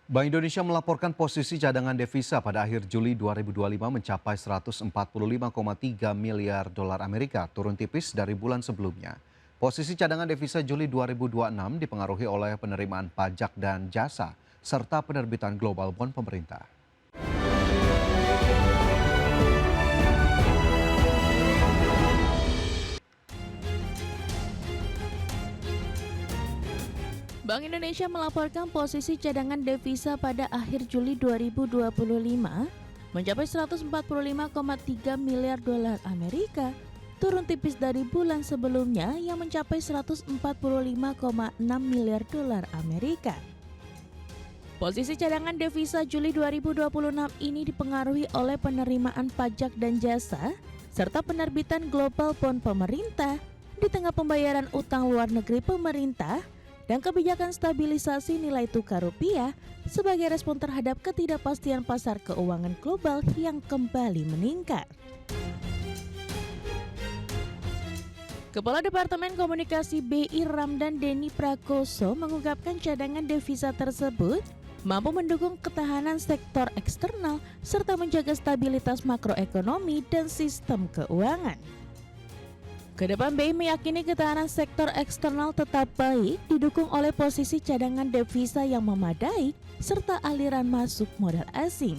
Bank Indonesia melaporkan posisi cadangan devisa pada akhir Juli 2025 mencapai 145,3 miliar dolar Amerika, turun tipis dari bulan sebelumnya. Posisi cadangan devisa Juli 2026 dipengaruhi oleh penerimaan pajak dan jasa, serta penerbitan global bond pemerintah. Bank Indonesia melaporkan posisi cadangan devisa pada akhir Juli 2025 mencapai 145,3 miliar dolar Amerika, turun tipis dari bulan sebelumnya yang mencapai 145,6 miliar dolar Amerika. Posisi cadangan devisa Juli 2026 ini dipengaruhi oleh penerimaan pajak dan jasa serta penerbitan global bond pemerintah di tengah pembayaran utang luar negeri pemerintah dan kebijakan stabilisasi nilai tukar rupiah sebagai respon terhadap ketidakpastian pasar keuangan global yang kembali meningkat. Kepala Departemen Komunikasi BI Ramdan Denny Prakoso mengungkapkan cadangan devisa tersebut mampu mendukung ketahanan sektor eksternal serta menjaga stabilitas makroekonomi dan sistem keuangan. Kedepan BI meyakini ketahanan sektor eksternal tetap baik didukung oleh posisi cadangan devisa yang memadai serta aliran masuk modal asing.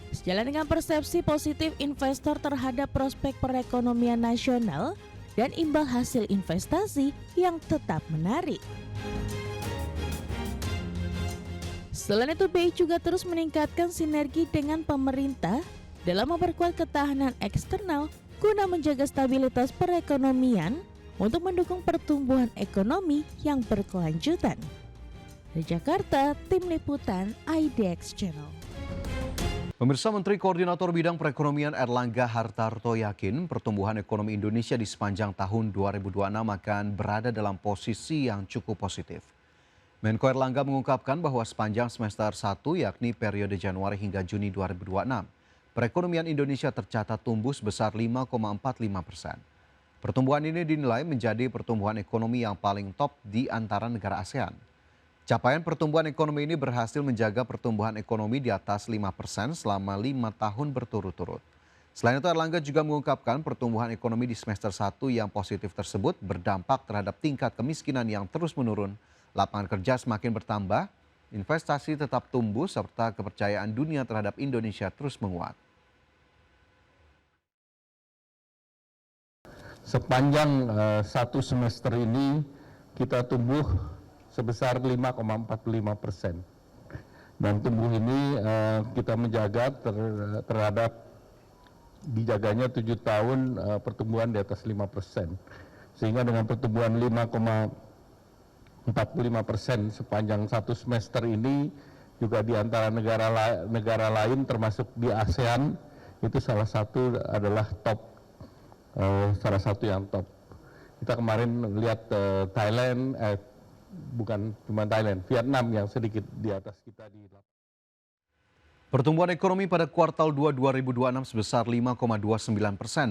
Sejalan dengan persepsi positif investor terhadap prospek perekonomian nasional dan imbal hasil investasi yang tetap menarik. Selain itu, BI juga terus meningkatkan sinergi dengan pemerintah dalam memperkuat ketahanan eksternal guna menjaga stabilitas perekonomian untuk mendukung pertumbuhan ekonomi yang berkelanjutan. Dari Jakarta, Tim Liputan IDX Channel. Pemirsa, Menteri Koordinator Bidang Perekonomian Erlangga Hartarto yakin pertumbuhan ekonomi Indonesia di sepanjang tahun 2026 akan berada dalam posisi yang cukup positif. Menko Erlangga mengungkapkan bahwa sepanjang semester 1 yakni periode Januari hingga Juni 2026, perekonomian Indonesia tercatat tumbuh sebesar 5,45%. Pertumbuhan ini dinilai menjadi pertumbuhan ekonomi yang paling top di antara negara ASEAN. Capaian pertumbuhan ekonomi ini berhasil menjaga pertumbuhan ekonomi di atas 5% selama 5 tahun berturut-turut. Selain itu, Erlangga juga mengungkapkan pertumbuhan ekonomi di semester 1 yang positif tersebut berdampak terhadap tingkat kemiskinan yang terus menurun, lapangan kerja semakin bertambah, investasi tetap tumbuh, serta kepercayaan dunia terhadap Indonesia terus menguat. Sepanjang satu semester ini kita tumbuh sebesar 5,45%. Dan tumbuh ini kita menjaga terhadap dijaganya 7 tahun pertumbuhan di atas 5%. Sehingga dengan pertumbuhan 5,45% sepanjang satu semester ini juga di antara negara lain termasuk di ASEAN itu salah satu adalah top, salah satu yang top. Kita kemarin lihat Thailand, bukan cuma Thailand, Vietnam yang sedikit di atas kita di. Pertumbuhan ekonomi pada kuartal 2 2026 sebesar 5,29%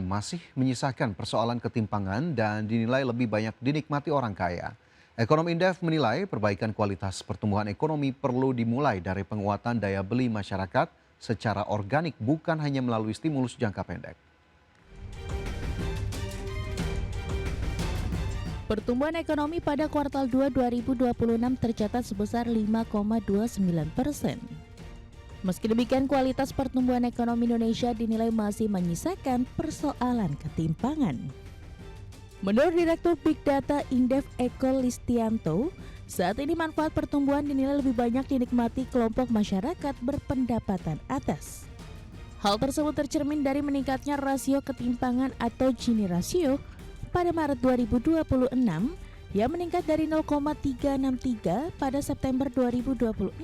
masih menyisakan persoalan ketimpangan dan dinilai lebih banyak dinikmati orang kaya. Ekonom Indef menilai perbaikan kualitas pertumbuhan ekonomi perlu dimulai dari penguatan daya beli masyarakat secara organik, bukan hanya melalui stimulus jangka pendek. Pertumbuhan ekonomi pada kuartal 2 2026 tercatat sebesar 5,29%. Meski demikian, kualitas pertumbuhan ekonomi Indonesia dinilai masih menyisakan persoalan ketimpangan. Menurut Direktur Big Data Indef Eko Listianto, saat ini manfaat pertumbuhan dinilai lebih banyak dinikmati kelompok masyarakat berpendapatan atas. Hal tersebut tercermin dari meningkatnya rasio ketimpangan atau Gini rasio pada Maret 2026 yang meningkat dari 0,363 pada September 2026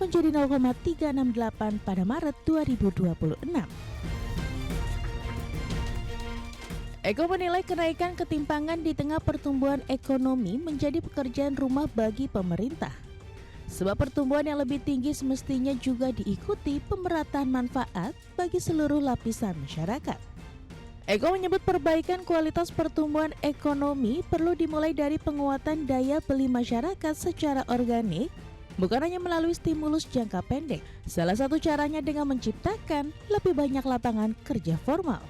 menjadi 0,368 pada Maret 2026. Eko menilai kenaikan ketimpangan di tengah pertumbuhan ekonomi menjadi pekerjaan rumah bagi pemerintah. Sebab pertumbuhan yang lebih tinggi semestinya juga diikuti pemerataan manfaat bagi seluruh lapisan masyarakat. Eko menyebut perbaikan kualitas pertumbuhan ekonomi perlu dimulai dari penguatan daya beli masyarakat secara organik Bukan hanya melalui stimulus jangka pendek, salah satu caranya dengan menciptakan lebih banyak lapangan kerja formal.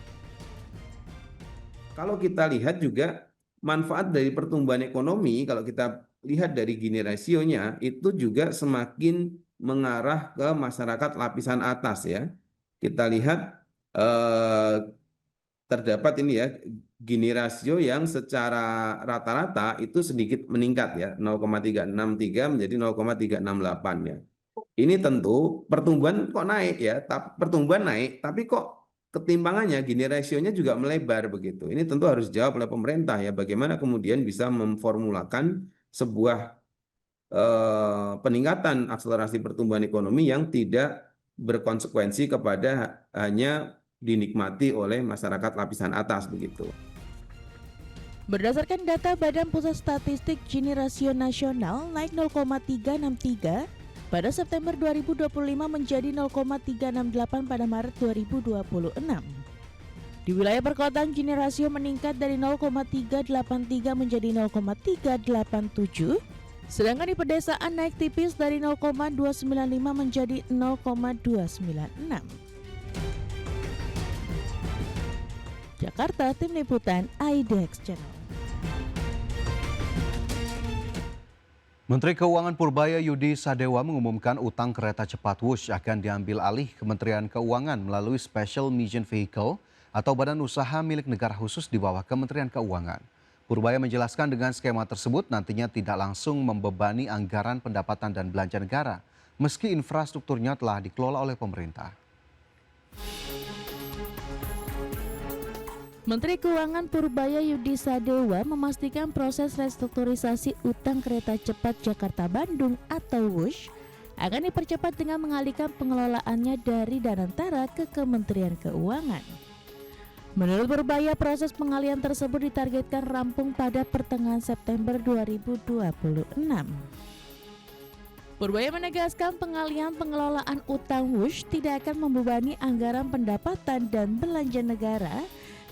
Kalau kita lihat juga manfaat dari pertumbuhan ekonomi, kalau kita lihat dari Gini rasionya, itu juga semakin mengarah ke masyarakat lapisan atas ya. Kita lihat terdapat ini ya, Gini rasio yang secara rata-rata itu sedikit meningkat ya, 0,363 menjadi 0,368 ya. Ini tentu pertumbuhan kok naik ya, pertumbuhan naik, tapi kok ketimpangannya Gini rasionya juga melebar begitu. Ini tentu harus dijawab oleh pemerintah ya, bagaimana kemudian bisa memformulakan sebuah peningkatan akselerasi pertumbuhan ekonomi yang tidak berkonsekuensi kepada hanya dinikmati oleh masyarakat lapisan atas begitu. Berdasarkan data Badan Pusat Statistik, Gini rasio nasional naik 0,363 pada September 2025 menjadi 0,368 pada Maret 2026. Di wilayah perkotaan Gini rasio meningkat dari 0,383 menjadi 0,387, sedangkan di pedesaan naik tipis dari 0,295 menjadi 0,296. Jakarta, Tim Liputan IDX Channel. Menteri Keuangan Purbaya Yudi Sadewa mengumumkan utang kereta cepat Wush akan diambil alih Kementerian Keuangan melalui Special Mission Vehicle atau badan usaha milik negara khusus di bawah Kementerian Keuangan. Purbaya menjelaskan dengan skema tersebut nantinya tidak langsung membebani anggaran pendapatan dan belanja negara, meski infrastrukturnya telah dikelola oleh pemerintah. Menteri Keuangan Purbaya Yudi Sadewa memastikan proses restrukturisasi utang kereta cepat Jakarta-Bandung atau Wush akan dipercepat dengan mengalihkan pengelolaannya dari Danantara ke Kementerian Keuangan. Menurut Purbaya, proses pengalihan tersebut ditargetkan rampung pada pertengahan September 2026. Purbaya menegaskan pengalihan pengelolaan utang Wush tidak akan membebani anggaran pendapatan dan belanja negara,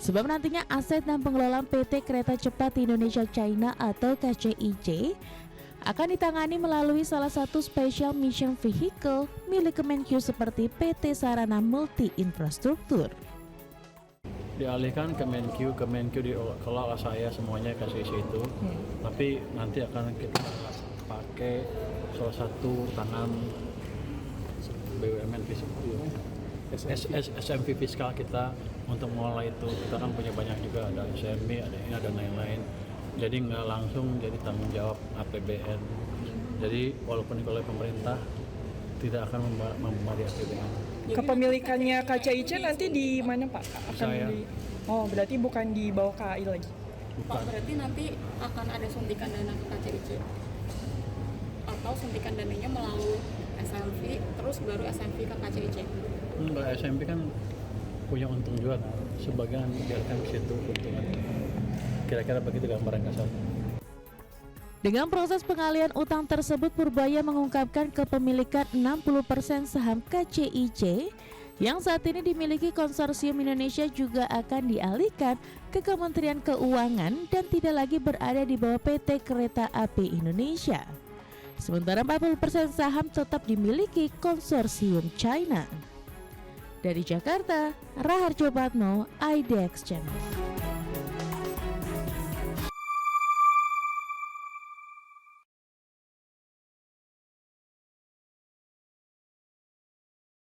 sebab nantinya aset dan pengelolaan PT Kereta Cepat Indonesia China atau KCIC akan ditangani melalui salah satu Special Mission Vehicle milik Kemenkyu seperti PT Sarana Multi Infrastruktur. Dialihkan Kemenkyu dikelola saya semuanya KCIC itu, tapi nanti akan kita pakai salah satu tangan BUMN SMV fiskal kita untuk mengelola itu. Kita kan punya banyak juga, ada SMB, ada ini, ada lain-lain. Jadi nggak langsung jadi tanggung jawab APBN. Jadi walaupun oleh pemerintah tidak akan membebani APBN. Kepemilikannya KCIC nanti di mana Pak? Saya. Oh, berarti bukan di bawah KAI lagi? Bukan. Pak, berarti nanti akan ada suntikan dana ke KCIC? Atau suntikan dananya melalui SMV, terus baru SMV ke KCIC? Kalau SMB kan punya untung juga, sebagian biarkan ke situ keuntungan. Kira-kira begitu gambaran kasar. Dengan proses pengalihan utang tersebut, Purbaya mengungkapkan kepemilikan 60% saham KCIC yang saat ini dimiliki Konsorsium Indonesia juga akan dialihkan ke Kementerian Keuangan dan tidak lagi berada di bawah PT Kereta Api Indonesia. Sementara 40% saham tetap dimiliki Konsorsium China. Dari Jakarta, Raharjo Patno, IDX Channel.